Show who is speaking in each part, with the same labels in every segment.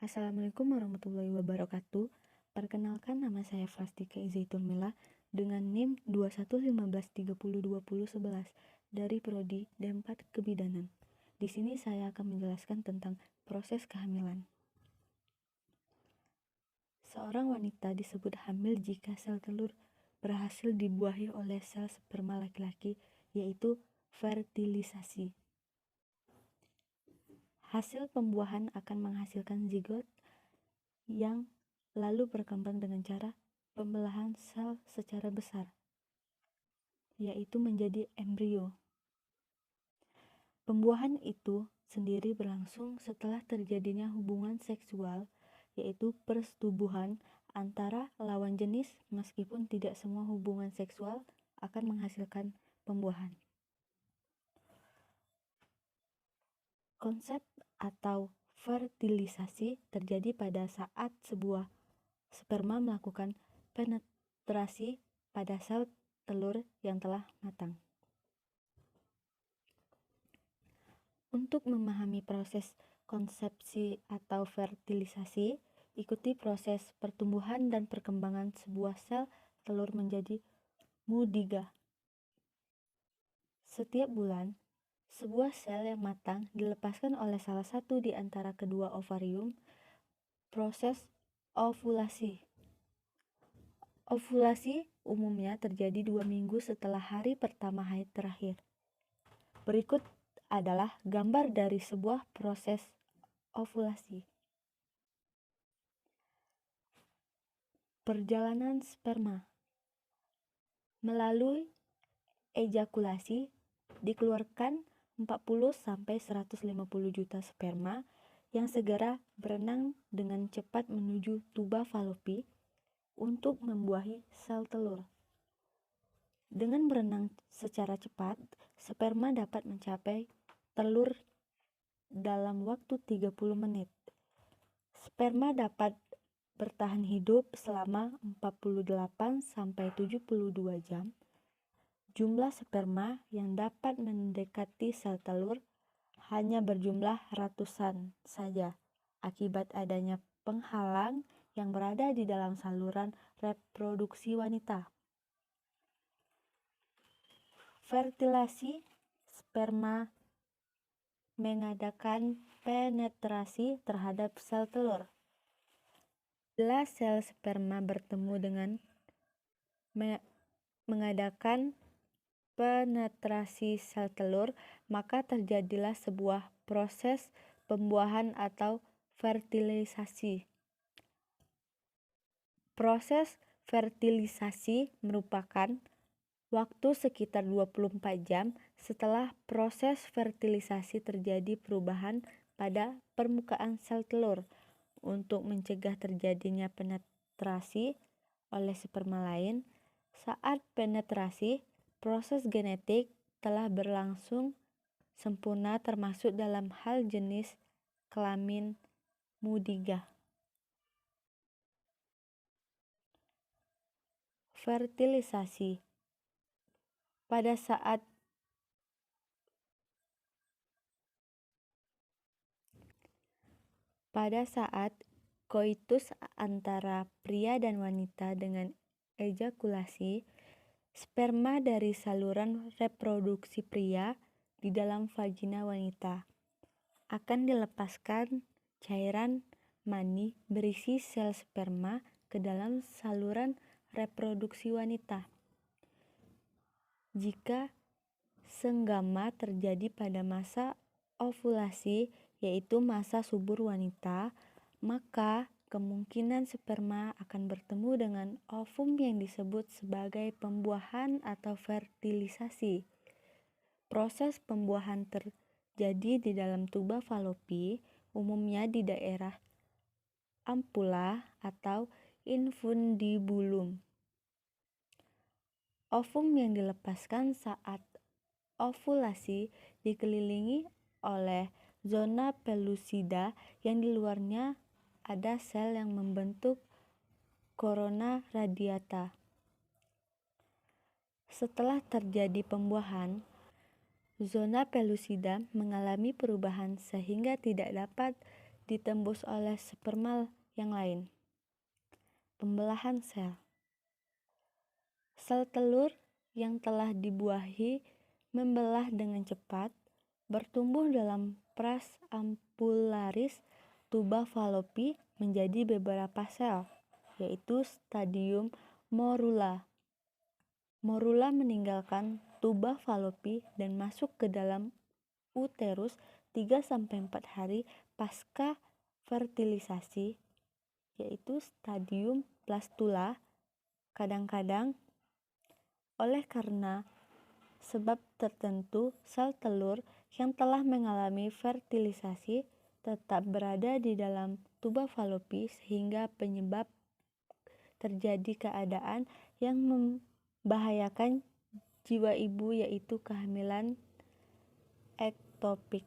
Speaker 1: Assalamualaikum warahmatullahi wabarakatuh. Perkenalkan, nama saya Fastika Izaitun Mila dengan NIM 2115302011 dari Prodi D4 Kebidanan. Di sini saya akan menjelaskan tentang proses kehamilan. Seorang wanita disebut hamil jika sel telur berhasil dibuahi oleh sel sperma laki-laki, yaitu fertilisasi. Hasil pembuahan akan menghasilkan zigot yang lalu berkembang dengan cara pembelahan sel secara besar, yaitu menjadi embrio. Pembuahan itu sendiri berlangsung setelah terjadinya hubungan seksual, yaitu persetubuhan antara lawan jenis, meskipun tidak semua hubungan seksual akan menghasilkan pembuahan. Konsep atau fertilisasi terjadi pada saat sebuah sperma melakukan penetrasi pada sel telur yang telah matang. Untuk memahami proses konsepsi atau fertilisasi, ikuti proses pertumbuhan dan perkembangan sebuah sel telur menjadi mudiga. Setiap bulan, sebuah sel yang matang dilepaskan oleh salah satu di antara kedua ovarium. Proses ovulasi. Ovulasi umumnya terjadi 2 minggu setelah hari pertama haid terakhir. Berikut adalah gambar dari sebuah proses ovulasi. Perjalanan sperma. Melalui ejakulasi dikeluarkan 40-150 juta sperma yang segera berenang dengan cepat menuju tuba falopi untuk membuahi sel telur. Dengan berenang secara cepat, sperma dapat mencapai telur dalam waktu 30 menit. Sperma dapat bertahan hidup selama 48-72 jam. Jumlah sperma yang dapat mendekati sel telur hanya berjumlah ratusan saja akibat adanya penghalang yang berada di dalam saluran reproduksi wanita. Fertilasi sperma mengadakan penetrasi terhadap sel telur. Bila sel sperma bertemu dengan mengadakan penetrasi sel telur, maka terjadilah sebuah proses pembuahan atau fertilisasi. Proses fertilisasi merupakan waktu sekitar 24 jam setelah proses fertilisasi terjadi perubahan pada permukaan sel telur. Untuk mencegah terjadinya penetrasi oleh sperma lain, saat penetrasi, proses genetik telah berlangsung sempurna termasuk dalam hal jenis kelamin mudiga. Fertilisasi. Pada saat koitus antara pria dan wanita dengan ejakulasi, sperma dari saluran reproduksi pria di dalam vagina wanita akan dilepaskan cairan mani berisi sel sperma ke dalam saluran reproduksi wanita. Jika senggama terjadi pada masa ovulasi, yaitu masa subur wanita, maka kemungkinan sperma akan bertemu dengan ovum yang disebut sebagai pembuahan atau fertilisasi. Proses pembuahan terjadi di dalam tuba falopi, umumnya di daerah ampula atau infundibulum. Ovum yang dilepaskan saat ovulasi dikelilingi oleh zona pellucida yang di luarnya ada sel yang membentuk corona radiata. Setelah terjadi pembuahan, zona pellucida mengalami perubahan sehingga tidak dapat ditembus oleh sperma yang lain. Pembelahan sel. Sel telur yang telah dibuahi membelah dengan cepat, bertumbuh dalam pras ampularis tuba Fallopi menjadi beberapa sel, yaitu stadium morula. Morula meninggalkan tuba Fallopi dan masuk ke dalam uterus 3-4 hari pasca fertilisasi, yaitu stadium blastula. Kadang-kadang oleh karena sebab tertentu, sel telur yang telah mengalami fertilisasi tetap berada di dalam tuba Fallopi sehingga penyebab terjadi keadaan yang membahayakan jiwa ibu, yaitu kehamilan ektopik.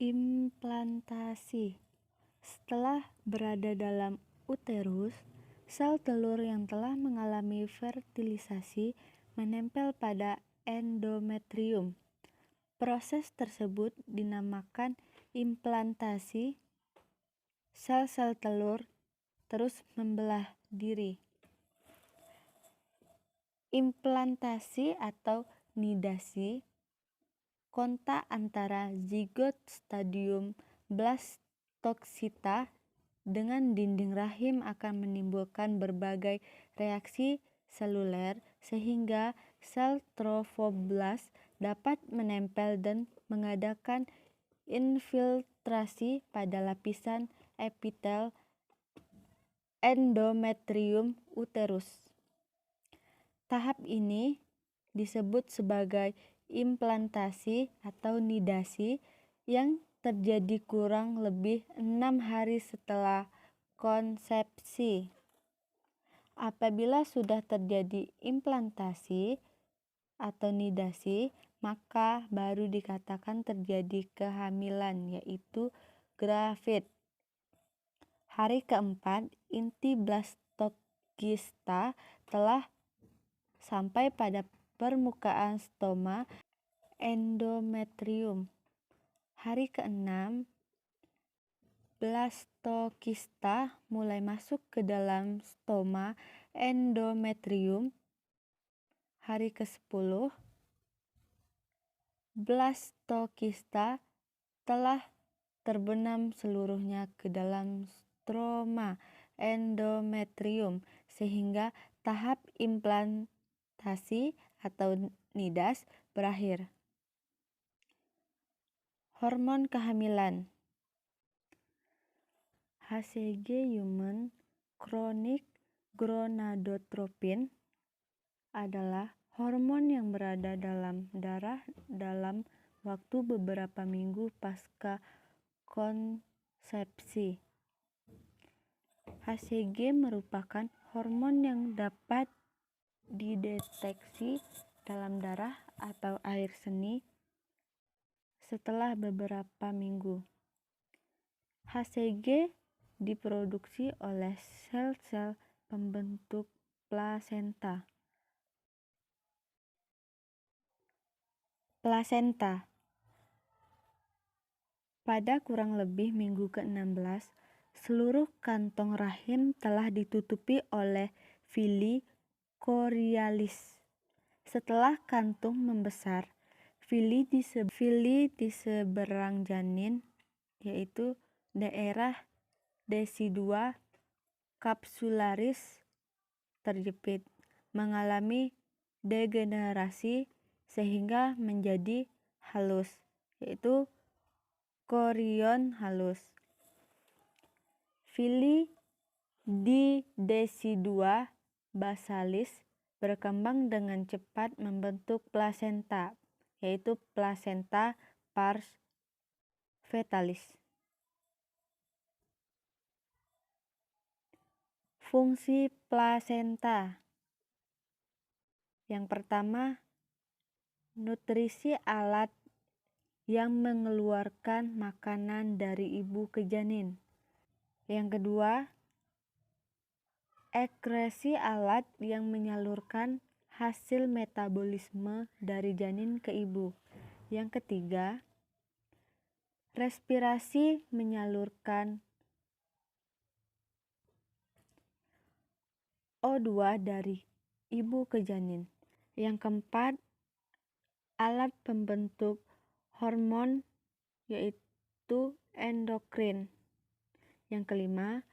Speaker 1: Implantasi. Setelah berada dalam uterus, sel telur yang telah mengalami fertilisasi menempel pada endometrium. Proses tersebut dinamakan implantasi. Sel-sel telur terus membelah diri. Implantasi atau nidasi. Kontak antara zigot stadium blastocysta dengan dinding rahim akan menimbulkan berbagai reaksi seluler sehingga sel trofoblast dapat menempel dan mengadakan infiltrasi pada lapisan epitel endometrium uterus. Tahap ini disebut sebagai implantasi atau nidasi yang terjadi kurang lebih 6 hari setelah konsepsi. Apabila sudah terjadi implantasi atau nidasi, maka baru dikatakan terjadi kehamilan, yaitu gravid. Hari keempat, inti blastokista telah sampai pada permukaan stoma endometrium. Hari ke-6, blastokista mulai masuk ke dalam stoma endometrium. Hari ke-10, blastokista telah terbenam seluruhnya ke dalam stroma endometrium sehingga tahap implantasi atau nidas berakhir. Hormon kehamilan. HCG human chronic gonadotropin adalah hormon yang berada dalam darah dalam waktu beberapa minggu pasca konsepsi. HCG merupakan hormon yang dapat dideteksi dalam darah atau air seni setelah beberapa minggu. HCG diproduksi oleh sel-sel pembentuk plasenta. Pada kurang lebih minggu ke-16, seluruh kantong rahim telah ditutupi oleh villi chorialis. Setelah kantung membesar, villi di seberang janin, yaitu daerah decidua capsularis, terjepit, mengalami degenerasi sehingga menjadi halus, yaitu chorion halus. Villi di decidua basalis berkembang dengan cepat membentuk plasenta, yaitu placenta pars fetalis. Fungsi plasenta. Yang pertama, nutrisi alat yang mengeluarkan makanan dari ibu ke janin. Yang kedua, ekresi alat yang menyalurkan hasil metabolisme dari janin ke ibu. Yang ketiga, respirasi menyalurkan O2 dari ibu ke janin. Yang keempat, alat pembentuk hormon yaitu endokrin. Yang kelima,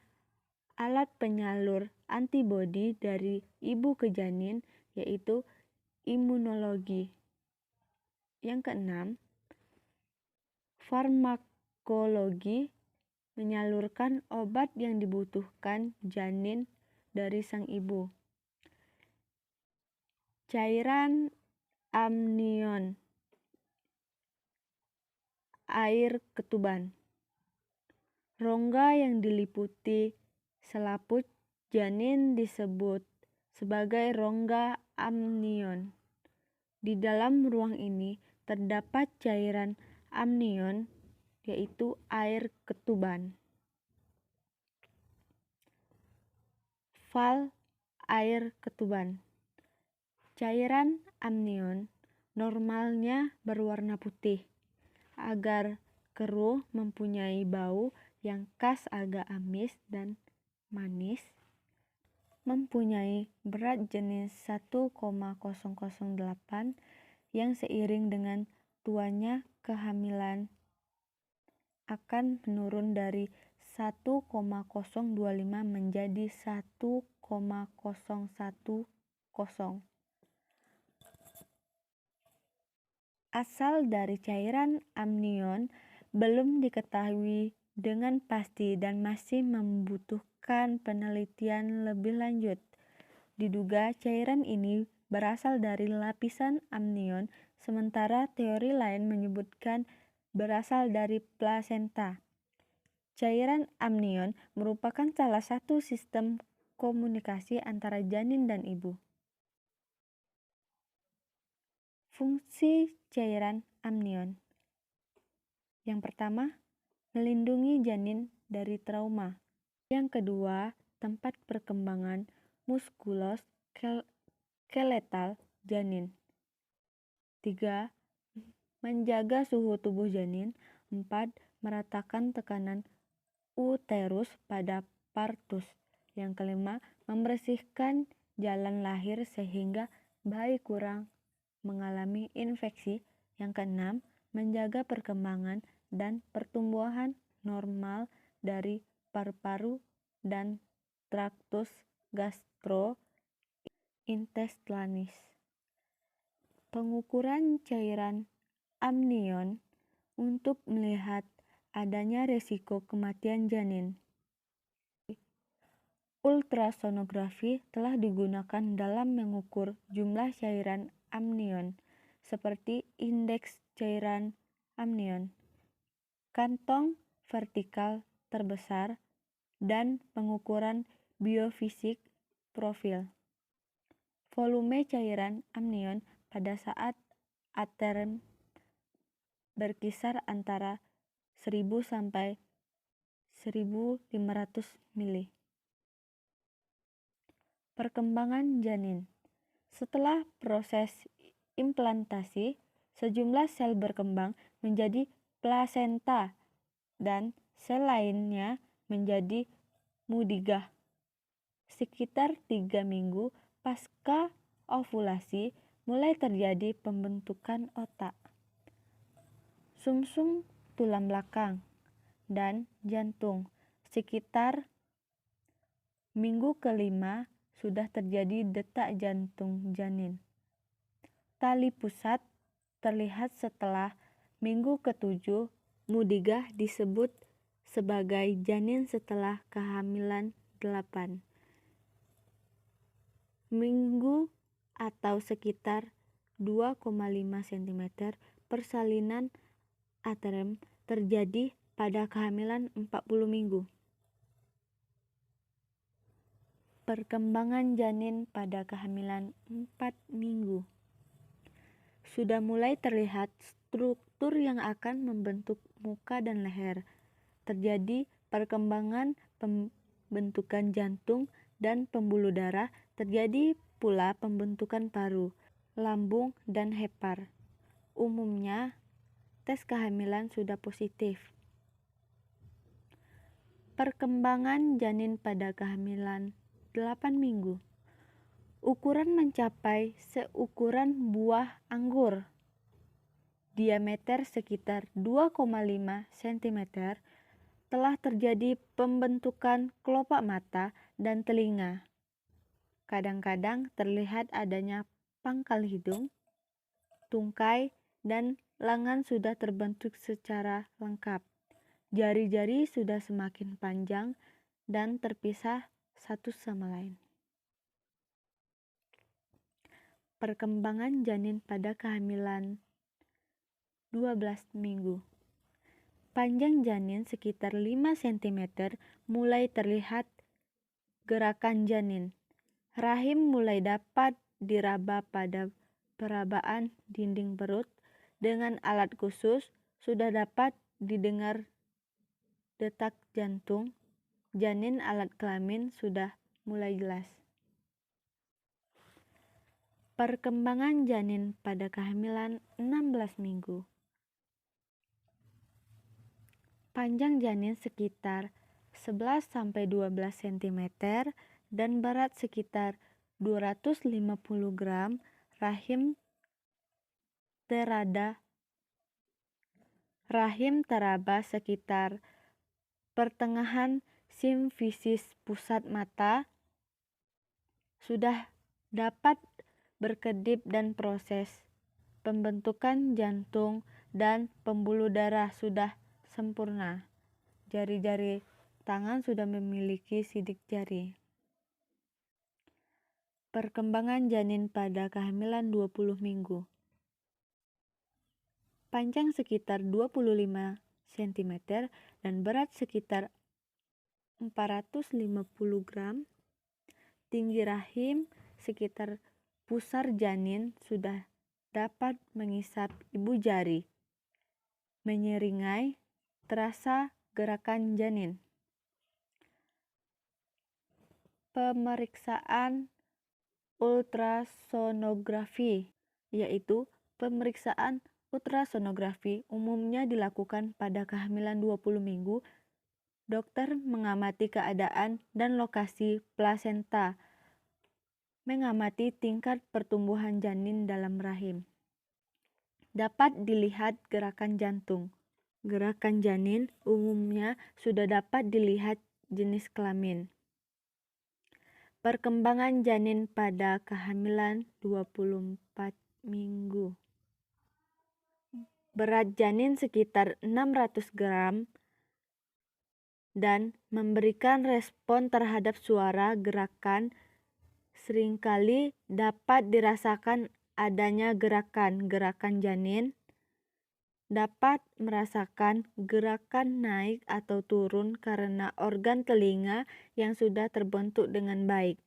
Speaker 1: alat penyalur antibodi dari ibu ke janin yaitu imunologi. Yang keenam, farmakologi menyalurkan obat yang dibutuhkan janin dari sang ibu. Cairan amnion, air ketuban. Rongga yang diliputi selaput janin disebut sebagai rongga amnion. Di dalam ruang ini terdapat cairan amnion, yaitu air ketuban. Fal air ketuban. Cairan amnion normalnya berwarna putih. Agar keruh mempunyai bau yang khas agak amis dan manis, mempunyai berat jenis 1,008 yang seiring dengan tuanya kehamilan akan menurun dari 1,025 menjadi 1,010. Asal dari cairan amnion belum diketahui dengan pasti dan masih membutuhkan penelitian lebih lanjut. Diduga cairan ini berasal dari lapisan amnion, sementara teori lain menyebutkan berasal dari plasenta. Cairan amnion merupakan salah satu sistem komunikasi antara janin dan ibu. Fungsi cairan amnion. Yang pertama, melindungi janin dari trauma. Yang kedua, tempat perkembangan muskuloskeletal janin. 3. Menjaga suhu tubuh janin. 4. Meratakan tekanan uterus pada partus. Yang kelima, membersihkan jalan lahir sehingga bayi kurang mengalami infeksi. Yang keenam, menjaga perkembangan dan pertumbuhan normal dari paru-paru dan traktus gastrointestinalis. Pengukuran cairan amnion untuk melihat adanya risiko kematian janin. Ultrasonografi telah digunakan dalam mengukur jumlah cairan amnion, seperti indeks cairan amnion, kantong vertikal terbesar, dan pengukuran biofisik profil. Volume cairan amnion pada saat aterm berkisar antara 1000 sampai 1500 mili. Perkembangan janin. Setelah proses implantasi, sejumlah sel berkembang menjadi plasenta dan sel lainnya menjadi mudigah. Sekitar 3 minggu pasca ovulasi mulai terjadi pembentukan otak, sumsum tulang belakang, dan jantung. Sekitar minggu kelima sudah terjadi detak jantung janin. Tali pusat terlihat setelah minggu ke-7. Mudigah disebut sebagai janin setelah kehamilan 8 minggu atau sekitar 2,5 cm. Persalinan aterm terjadi pada kehamilan 40 minggu. Perkembangan janin pada kehamilan 4 minggu. Sudah mulai terlihat struktur yang akan membentuk muka dan leher. Terjadi perkembangan pembentukan jantung dan pembuluh darah. Terjadi pula pembentukan paru, lambung, dan hepar. Umumnya, tes kehamilan sudah positif. Perkembangan janin pada kehamilan 8 minggu. Ukuran mencapai seukuran buah anggur. Diameter sekitar 2,5 cm. Telah terjadi pembentukan kelopak mata dan telinga. Kadang-kadang terlihat adanya pangkal hidung, tungkai, dan lengan sudah terbentuk secara lengkap. Jari-jari sudah semakin panjang dan terpisah satu sama lain. Perkembangan janin pada kehamilan 12 minggu. Panjang janin sekitar 5 cm mulai terlihat gerakan janin. Rahim mulai dapat diraba pada perabaan dinding perut. Dengan alat khusus sudah dapat didengar detak jantung. Janin alat kelamin sudah mulai jelas. Perkembangan janin pada kehamilan 16 minggu. Panjang janin sekitar 11-12 cm dan berat sekitar 250 gram. Rahim teraba sekitar pertengahan simfisis pusat mata. Sudah dapat berkedip dan proses pembentukan jantung dan pembuluh darah sudah sempurna. Jari-jari tangan sudah memiliki sidik jari. Perkembangan janin pada kehamilan 20 minggu. Panjang sekitar 25 cm dan berat sekitar 450 gram. Tinggi rahim sekitar pusar janin sudah dapat mengisap ibu jari. Menyeringai, terasa gerakan janin. Pemeriksaan ultrasonografi, yaitu pemeriksaan ultrasonografi umumnya dilakukan pada kehamilan 20 minggu. Dokter mengamati keadaan dan lokasi plasenta, mengamati tingkat pertumbuhan janin dalam rahim. Dapat dilihat gerakan jantung. Gerakan janin umumnya sudah dapat dilihat jenis kelamin. Perkembangan janin pada kehamilan 24 minggu. Berat janin sekitar 600 gram dan memberikan respon terhadap suara gerakan. Seringkali dapat dirasakan adanya gerakan janin. Dapat merasakan gerakan naik atau turun karena organ telinga yang sudah terbentuk dengan baik.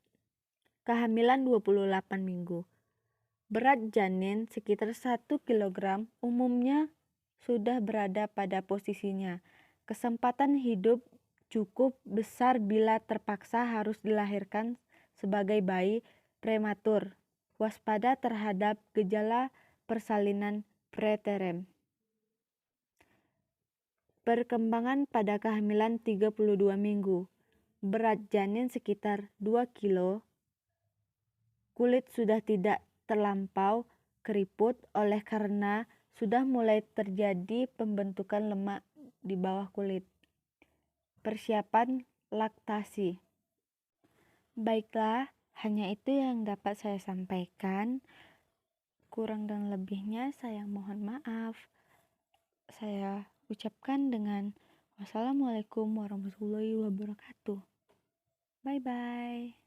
Speaker 1: Kehamilan 28 minggu. Berat janin sekitar 1 kg umumnya sudah berada pada posisinya. Kesempatan hidup cukup besar bila terpaksa harus dilahirkan sebagai bayi prematur. Waspada terhadap gejala persalinan preterm. Perkembangan pada kehamilan 32 minggu. Berat janin sekitar 2 kg. Kulit sudah tidak terlampau keriput oleh karena sudah mulai terjadi pembentukan lemak di bawah kulit. Persiapan laktasi. Baiklah, hanya itu yang dapat saya sampaikan. Kurang dan lebihnya saya mohon maaf. Saya ucapkan dengan wassalamualaikum warahmatullahi wabarakatuh. Bye-bye.